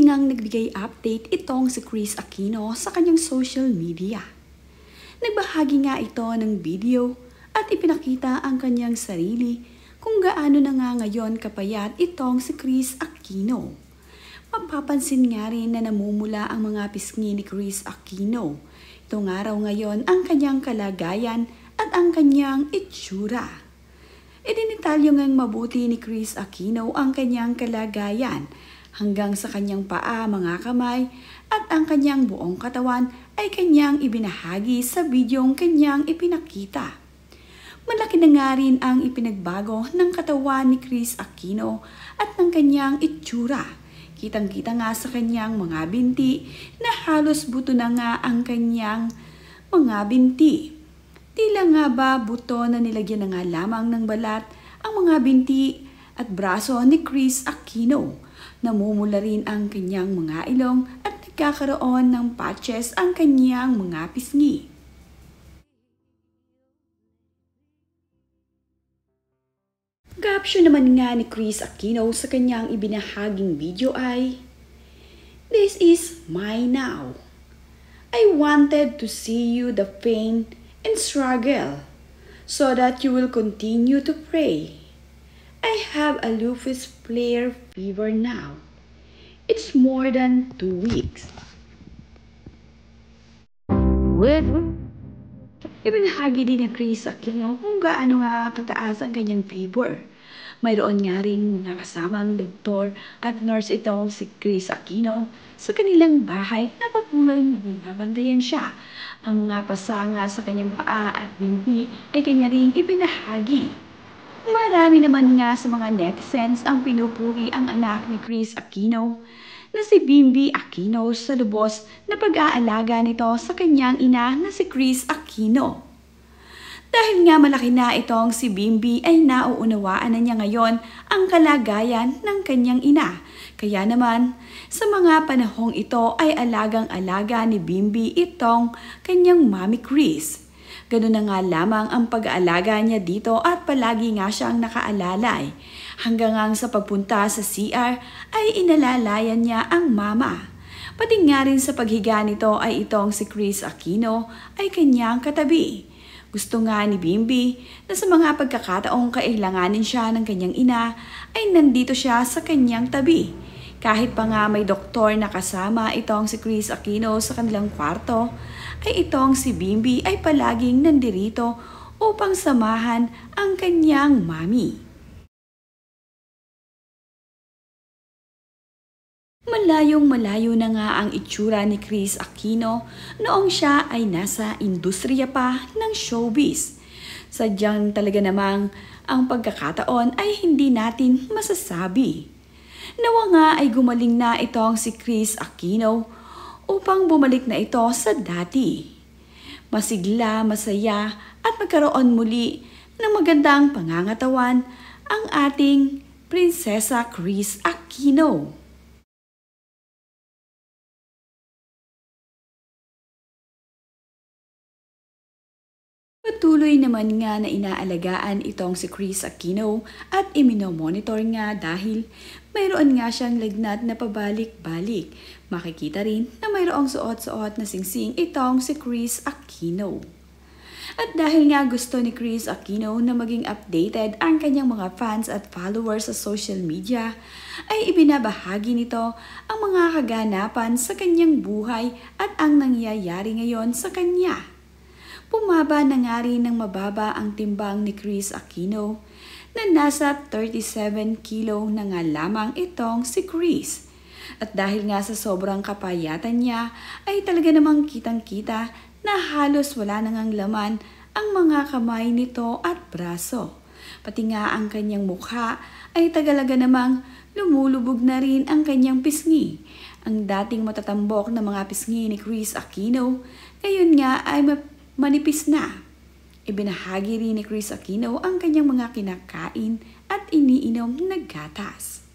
ngang nagbigay update itong si Kris Aquino sa kanyang social media. Nagbahagi nga ito ng video at ipinakita ang kanyang sarili kung gaano na nga ngayon kapayat itong si Kris Aquino. Mapapansin nga rin na namumula ang mga pisngi ni Kris Aquino. Itong araw ngayon ang kanyang kalagayan at ang kanyang itsura. Idinitalyo ngang mabuti ni Kris Aquino ang kanyang kalagayan hanggang sa kanyang paa, mga kamay at ang kanyang buong katawan ay kanyang ibinahagi sa videong kanyang ipinakita. Malaki na nga rin ang ipinagbago ng katawan ni Kris Aquino at ng kanyang itsura. Kitang-kita nga sa kanyang mga binti na halos buto na nga ang kanyang mga binti. Tila nga ba buto na nilagyan na nga lamang ng balat ang mga binti at braso ni Kris Aquino. Namumula rin ang kanyang mga ilong at nagkakaroon ng patches ang kanyang mga pisngi. Caption naman nga ni Kris Aquino sa kanyang ibinahaging video ay, "This is my now. I wanted to see you the pain and struggle so that you will continue to pray. I have a lupus flare fever now. It's more than 2 weeks." Ibinahagi din ni Kris Aquino kung gaano nga kataas ang kanyang fever. Mayroon nga rin mga kasamang doktor at nurse itong si Kris Aquino sa kanilang bahay na patuloy nabantayan siya. Ang mga pasanga sa kanyang paa at binti ay kanya rin ibinahagi. Marami naman nga sa mga netizens ang pinupuri ang anak ni Kris Aquino na si Bimby Aquino sa lubos na pag-aalaga nito sa kanyang ina na si Kris Aquino. Dahil nga malaki na itong si Bimby ay nauunawaan na niya ngayon ang kalagayan ng kanyang ina. Kaya naman, sa mga panahong ito ay alagang-alaga ni Bimby itong kanyang mami Kris. Ganun na nga lamang ang pag-aalaga niya dito at palagi nga siyang nakaalalay. Hanggang nga sa pagpunta sa CR ay inalalayan niya ang mama. Pati nga rin sa paghiga nito ay itong si Kris Aquino ay kanyang katabi. Gusto nga ni Bimby na sa mga pagkakataong kailanganin siya ng kanyang ina ay nandito siya sa kanyang tabi. Kahit pa nga may doktor na kasama itong si Kris Aquino sa kanilang kwarto, ay itong si Bimby ay palaging nandirito upang samahan ang kanyang mami. Malayong-malayo na nga ang itsura ni Kris Aquino noong siya ay nasa industriya pa ng showbiz. Sadyang talaga namang ang pagkakataon ay hindi natin masasabi. Nawa nga ay gumaling na itong si Kris Aquino upang bumalik na ito sa dati. Masigla, masaya at magkaroon muli ng magandang pangangatawan ang ating Prinsesa Kris Aquino. Patuloy naman nga na inaalagaan itong si Kris Aquino at iminomonitor nga dahil mayroon nga siyang lagnat na pabalik-balik. Makikita rin na mayroong suot-suot na singsing itong si Kris Aquino. At dahil nga gusto ni Kris Aquino na maging updated ang kanyang mga fans at followers sa social media, ay ibinabahagi nito ang mga kaganapan sa kanyang buhay at ang nangyayari ngayon sa kanya. Pumaba na nga rin ng mababa ang timbang ni Kris Aquino na nasa 37 kilo na nga lamang itong si Kris. At dahil nga sa sobrang kapayatan niya ay talaga namang kitang-kita na halos wala na ngang laman ang mga kamay nito at braso. Pati nga ang kanyang mukha ay tagalaga namang lumulubog na rin ang kanyang pisngi. Ang dating matatambok na mga pisngi ni Kris Aquino, ngayon nga ay manipis na. Ibinahagi rin ni Kris Aquino ang kanyang mga kinakain at iniinom na gatas.